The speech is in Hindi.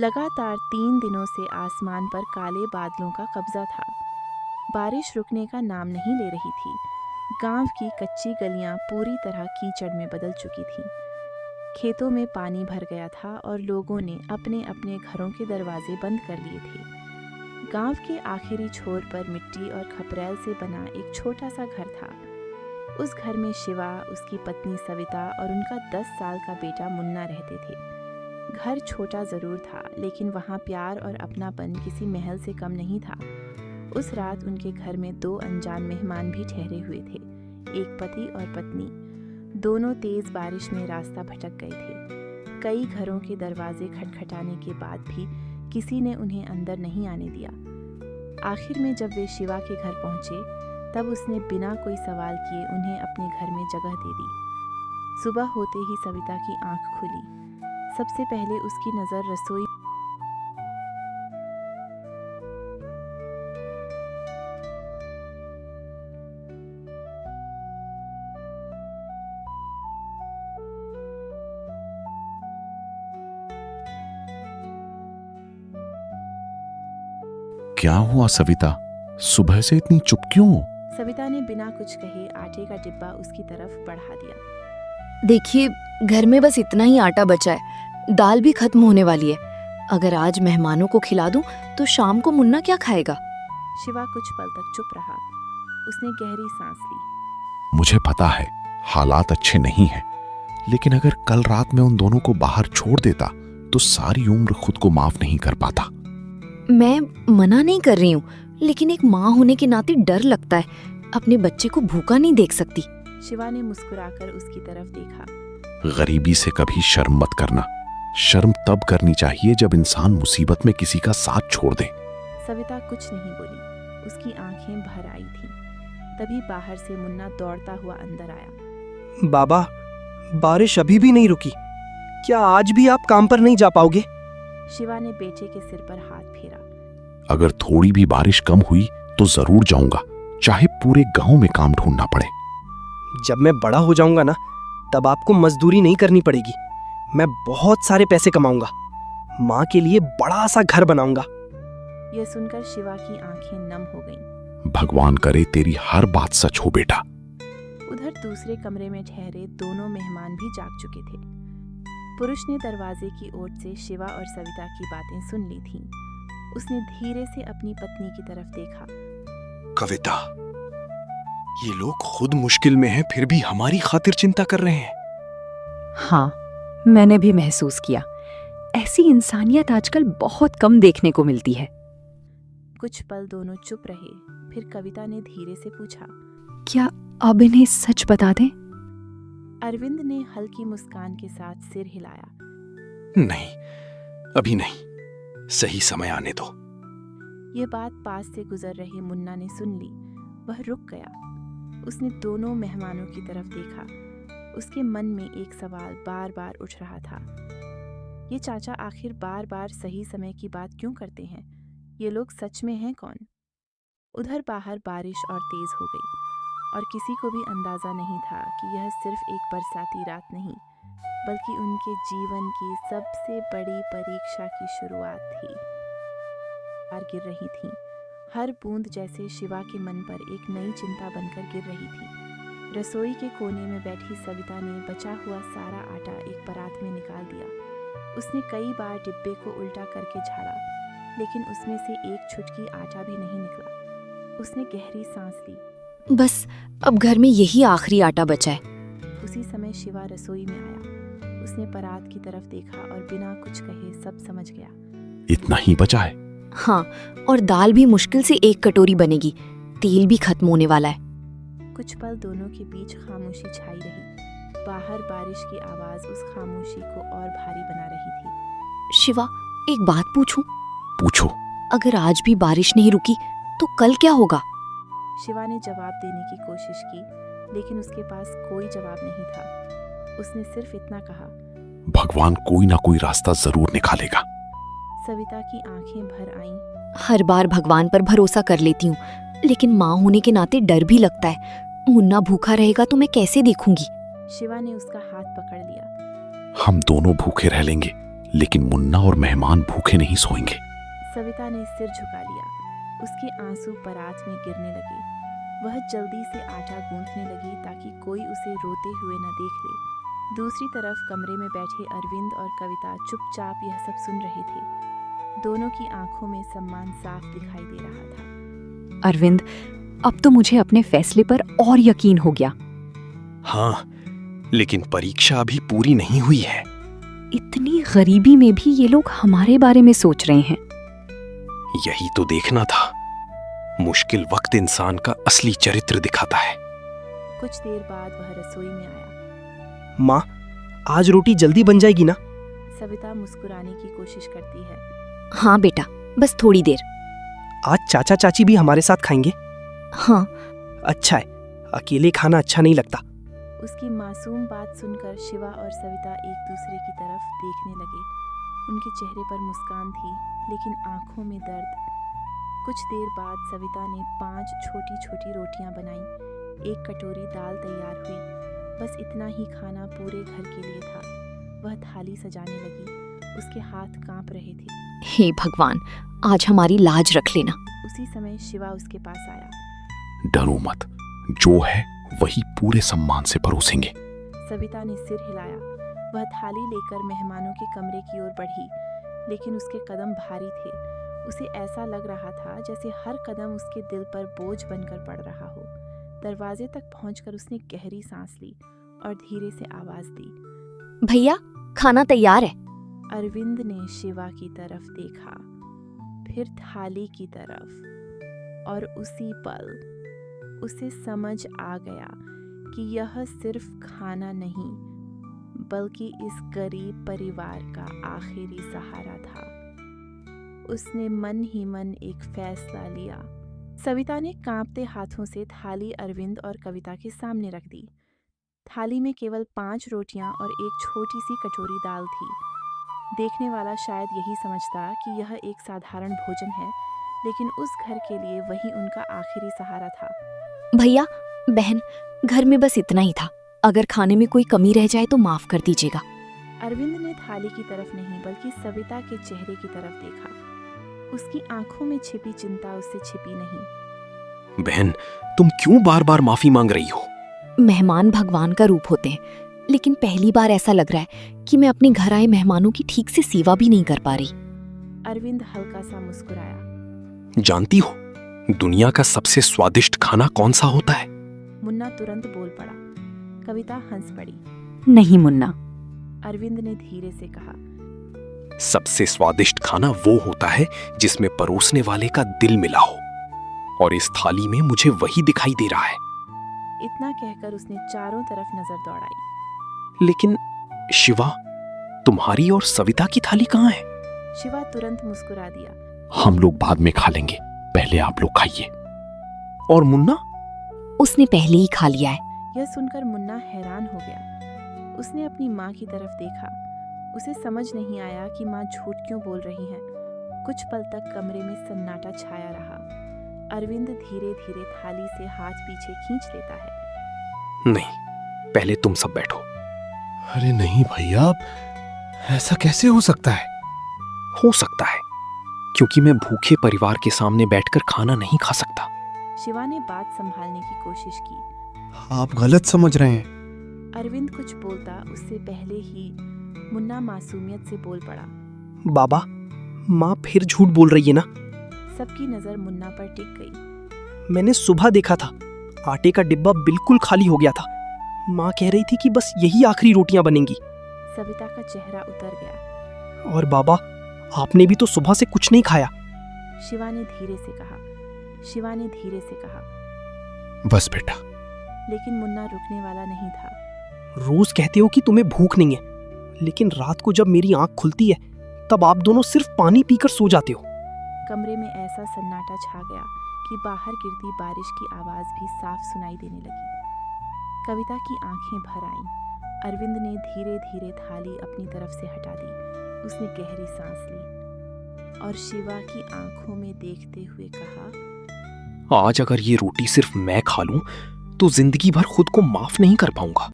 लगातार 3 दिनों से आसमान पर काले बादलों का कब्जा था। बारिश रुकने का नाम नहीं ले रही थी। गांव की कच्ची गलियां पूरी तरह कीचड़ में बदल चुकी थीं। खेतों में पानी भर गया था और लोगों ने अपने अपने घरों के दरवाजे बंद कर लिए थे। गांव के आखिरी छोर पर मिट्टी और खपरेल से बना एक छोटा सा घर था। उस घर में शिवा, उसकी पत्नी सविता और उनका 10 साल का बेटा मुन्ना रहते थे। घर छोटा ज़रूर था, लेकिन वहाँ प्यार और अपनापन किसी महल से कम नहीं था। उस रात उनके घर में 2 अनजान मेहमान भी ठहरे हुए थे, एक पति और पत्नी। दोनों तेज़ बारिश में रास्ता भटक गए थे। कई घरों के दरवाजे खटखटाने के बाद भी किसी ने उन्हें अंदर नहीं आने दिया। आखिर में जब वे शिवा के घर पहुंचे, तब उसने बिना कोई सवाल किए उन्हें अपने घर में जगह दे दी। सुबह होते ही सविता की आंख खुली। सबसे पहले उसकी नज़र रसोई क्या हुआ सविता? सुबह से इतनी चुप क्यों हो? सविता ने बिना कुछ कहे आटे का डिब्बा उसकी तरफ बढ़ा दिया। देखिए, घर में बस इतना ही आटा बचा है। दाल भी खत्म होने वाली है। अगर आज मेहमानों को खिला दूं तो शाम को मुन्ना क्या खाएगा? शिवा कुछ पल तक चुप रहा। उसने गहरी सांस ली। मुझे पता है हालात अच्छे नहीं हैं, लेकिन अगर कल रात में उन दोनों को बाहर छोड़ देता तो सारी उम्र खुद को माफ नहीं कर पाता। मैं मना नहीं कर रही हूँ, लेकिन एक माँ होने के नाते डर लगता है। अपने बच्चे को भूखा नहीं देख सकती। शिवा ने मुस्कुराकर उसकी तरफ देखा। गरीबी से कभी शर्म मत करना। शर्म तब करनी चाहिए जब इंसान मुसीबत में किसी का साथ छोड़ दे। सविता कुछ नहीं बोली। उसकी आंखें भर आई थीं। तभी बाहर से मुन्ना दौड़ता हुआ अंदर आया। बाबा, बारिश अभी भी नहीं रुकी। क्या आज भी आप काम पर नहीं जा पाओगे? शिवा ने बेटे के सिर पर हाथ फेरा। अगर थोड़ी भी बारिश कम हुई तो जरूर जाऊंगा, चाहे पूरे गांव में काम ढूंढना पड़े। जब मैं बड़ा हो जाऊंगा ना, तब आपको मजदूरी नहीं करनी पड़ेगी। मैं बहुत सारे पैसे कमाऊंगा। माँ के लिए बड़ा सा घर बनाऊंगा। यह सुनकर शिवा की आंखें नम हो गईं। भगवान करे तेरी हर बात सच हो बेटा। उधर दूसरे कमरे में ठहरे दोनों मेहमान भी जाग चुके थे। पुरुष ने दरवाजे की ओर से शिवा और सविता की बातें सुन ली थीं। उसने धीरे से अपनी पत्नी की तरफ देखा। कविता, ये लोग खुद मुश्किल में हैं, फिर भी हमारी खातिर चिंता कर रहे हैं। हाँ, मैंने भी महसूस किया। ऐसी इंसानियत आजकल बहुत कम देखने को मिलती है। कुछ पल दोनों चुप रहे। फिर कविता ने धीरे से पूछा, क्या अब इन्हें सच बता दें? अरविंद ने हल्की मुस्कान के साथ सिर हिलाया। नहीं, अभी नहीं। सही समय आने दो। ये बात पास से गुजर रहे मुन्ना ने सुन ली। वह रुक गया। उसने दोनों मेहमानों की तरफ देखा। उसके मन में एक सवाल बार बार उठ रहा था। ये चाचा आखिर बार बार सही समय की बात क्यों करते हैं? ये लोग सच में हैं कौन? उधर बाहर बारिश और तेज हो गई, और किसी को भी अंदाजा नहीं था कि यह सिर्फ एक बरसाती रात नहीं, बल्कि उनके जीवन की सबसे बड़ी परीक्षा की शुरुआत थी। बार गिर रही थी। हर बूंद जैसे शिवा के मन पर एक नई चिंता बनकर गिर रही थी। रसोई के कोने में बैठी सविता ने बचा हुआ सारा आटा एक परात में निकाल दिया। उसने कई बार डिब्बे को उल्टा करके झाड़ा, लेकिन उसमें से एक छुटकी आटा भी नहीं निकला। उसने गहरी सांस ली। बस अब घर में यही आखिरी आटा बचा है। उसी समय शिवा रसोई में आया। उसने परात की तरफ देखा और बिना कुछ कहे सब समझ गया। इतना ही बचा है? हाँ, और दाल भी मुश्किल से 1 कटोरी बनेगी। तेल भी खत्म होने वाला है। कुछ पल दोनों के बीच खामोशी छाई रही। बाहर बारिश की आवाज उस खामोशी को और भारी बना रही थी। शिवा, एक बात पूछूं? पूछो। अगर आज भी बारिश नहीं रुकी तो कल क्या होगा? शिवा ने जवाब देने की कोशिश की, लेकिन उसके पास कोई जवाब नहीं था। उसने सिर्फ इतना कहा, भगवान कोई ना कोई रास्ता जरूर निकालेगा। सविता की आंखें भर आईं। हर बार भगवान पर भरोसा कर लेती हूँ, लेकिन माँ होने के नाते डर भी लगता है। मुन्ना भूखा रहेगा तो मैं कैसे देखूंगी? शिवा ने उसका हाथ पकड़ लिया। हम दोनों भूखे रह लेंगे, लेकिन मुन्ना और मेहमान भूखे नहीं सोएंगे। सविता ने सिर झुका लिया। उसके आंसू परात में गिरने लगे। वह जल्दी से आटा गूंथने लगी ताकि कोई उसे रोते हुए न देख ले। दूसरी तरफ कमरे में बैठे अरविंद और कविता चुपचाप यह सब सुन रहे थे। दोनों की आंखों में सम्मान साफ दिखाई दे रहा था। अरविंद, अब तो मुझे अपने फैसले पर और यकीन हो गया। हाँ, लेकिन परीक्षा अभी पूरी नहीं हुई है। इतनी गरीबी में भी ये लोग हमारे बारे में सोच रहे हैं। यही तो देखना था। मुश्किल वक्त इंसान का असली चरित्र दिखाता है। कुछ देर बाद वह रसोई में आया। माँ, आज रोटी जल्दी बन जाएगी ना? सविता मुस्कुराने की कोशिश करती है। हाँ बेटा, बस थोड़ी देर। आज चाचा चाची भी हमारे साथ खाएंगे। हाँ। अच्छा है, अकेले खाना अच्छा नहीं लगता। उसकी मासूम बात सुनकर शिवा और सविता एक दूसरे की तरफ देखने लगे। उनके चेहरे पर मुस्कान थी, लेकिन आंखों में दर्द। कुछ देर बाद सविता ने 5 छोटी छोटी रोटियां बनाई। 1 कटोरी दाल तैयार हुई। बस इतना ही खाना पूरे घर के लिए था। वह थाली सजाने लगी। उसके हाथ कांप रहे थे। हे भगवान, आज हमारी लाज रख लेना। उसी समय शिवा उसके पास आया। डरो मत, जो है वही पूरे सम्मान से परोसेंगे। सविता ने सिर हिलाया। वह थाली लेकर मेहमानों के कमरे की ओर बढ़ी, लेकिन उसके कदम भारी थे। उसे ऐसा लग रहा था जैसे हर कदम उसके दिल पर बोझ बनकर पड़ रहा हो। दरवाजे तक पहुंचकर उसने गहरी सांस ली और धीरे से आवाज दी। भैया, खाना तैयार है। अरविंद ने शिवा की तरफ देखा, फिर थाली की तरफ, और उसी पल उसे समझ आ गया कि यह सिर्फ खाना नहीं, बल्कि इस गरीब परिवार का आखिरी सहारा था। उसने मन ही मन एक फैसला लिया। सविता ने कांपते हाथों से थाली अरविंद और कविता के सामने रख दी। थाली में केवल 5 रोटियां और एक छोटी सी कटोरी दाल थी। देखने वाला शायद यही समझता कि यह एक साधारण भोजन है, लेकिन उस घर के लिए वही उनका आखिरी सहारा था। भैया, बहन, घर में बस इतना ही था। अगर खाने में कोई कमी रह जाए तो माफ कर दीजिएगा। अरविंद ने थाली की तरफ नहीं बल्कि सविता के चेहरे की तरफ देखा। उसकी आंखों में छिपी चिंता उससे छिपी नहीं। बहन, तुम क्यों बार बार माफी मांग रही हो? मेहमान भगवान का रूप होते हैं, लेकिन पहली बार ऐसा लग रहा है कि मैं अपने घर आए मेहमानों की ठीक से सेवा भी नहीं कर पा रही। अरविंद हल्का सा मुस्कुराया। जानती हो दुनिया का सबसे स्वादिष्ट खाना कौन सा होता है? मुन्ना तुरंत बोल पड़ा। कविता हंस पड़ी। नहीं मुन्ना, अरविंद ने धीरे से कहा। सबसे स्वादिष्ट खाना वो होता है जिसमें परोसने वाले का दिल मिला हो, और इस थाली में मुझे वही दिखाई दे रहा है। इतना कहकर उसने चारों तरफ नजर दौड़ाई। लेकिन शिवा, तुम्हारी और सविता की थाली कहाँ है? शिवा तुरंत मुस्कुरा दिया। हम लोग बाद में खा लेंगे, पहले आप लोग खाइए। और मुन्ना? उसने पहले ही खा लिया है। यह सुनकर मुन्ना हैरान हो गया। उसने अपनी माँ की तरफ देखा। उसे समझ नहीं आया कि माँ झूठ क्यों बोल रही है। कुछ पल तक कमरे में सन्नाटा छाया रहा। अरविंद धीरे धीरे थाली से हाथ पीछे खींच लेता है। नहीं, पहले तुम सब बैठो। अरे नहीं भैया, ऐसा कैसे हो सकता है? हो सकता है क्योंकि मैं भूखे परिवार के सामने बैठकर खाना नहीं खा सकता। शिवा ने बात संभालने की कोशिश की। आप गलत समझ रहे हैं। अरविंद कुछ बोलता उससे पहले ही मुन्ना मासूमियत से बोल पड़ा। बाबा, माँ फिर झूठ बोल रही है ना? सबकी नजर मुन्ना पर टिक गई। मैंने सुबह देखा था, आटे का डिब्बा बिल्कुल खाली हो गया था। माँ कह रही थी कि बस यही आखिरी रोटियां बनेंगी। सविता का चेहरा उतर गया। और बाबा, आपने भी तो सुबह से कुछ नहीं खाया। शिवा ने धीरे से कहा। शिवा ने धीरे से कहा। बस बेटा। लेकिन मुन्ना रुकने वाला नहीं था। रोज कहते हो कि तुम्हें भूख नहीं है, लेकिन रात को जब मेरी आंख खुलती है तब आप दोनों सिर्फ पानी पीकर सो जाते हो। कमरे में ऐसा सन्नाटा छा गया कि बाहर गिरती बारिश की आवाज भी साफ सुनाई देने लगी। कविता की आंखें भर आईं। अरविंद ने धीरे धीरे थाली अपनी तरफ से हटा दी। उसने गहरी सांस ली और शिवा की आंखों में देखते हुए कहा, आज अगर ये रोटी सिर्फ मैं खा लूं तो जिंदगी भर खुद को माफ नहीं कर पाऊंगा।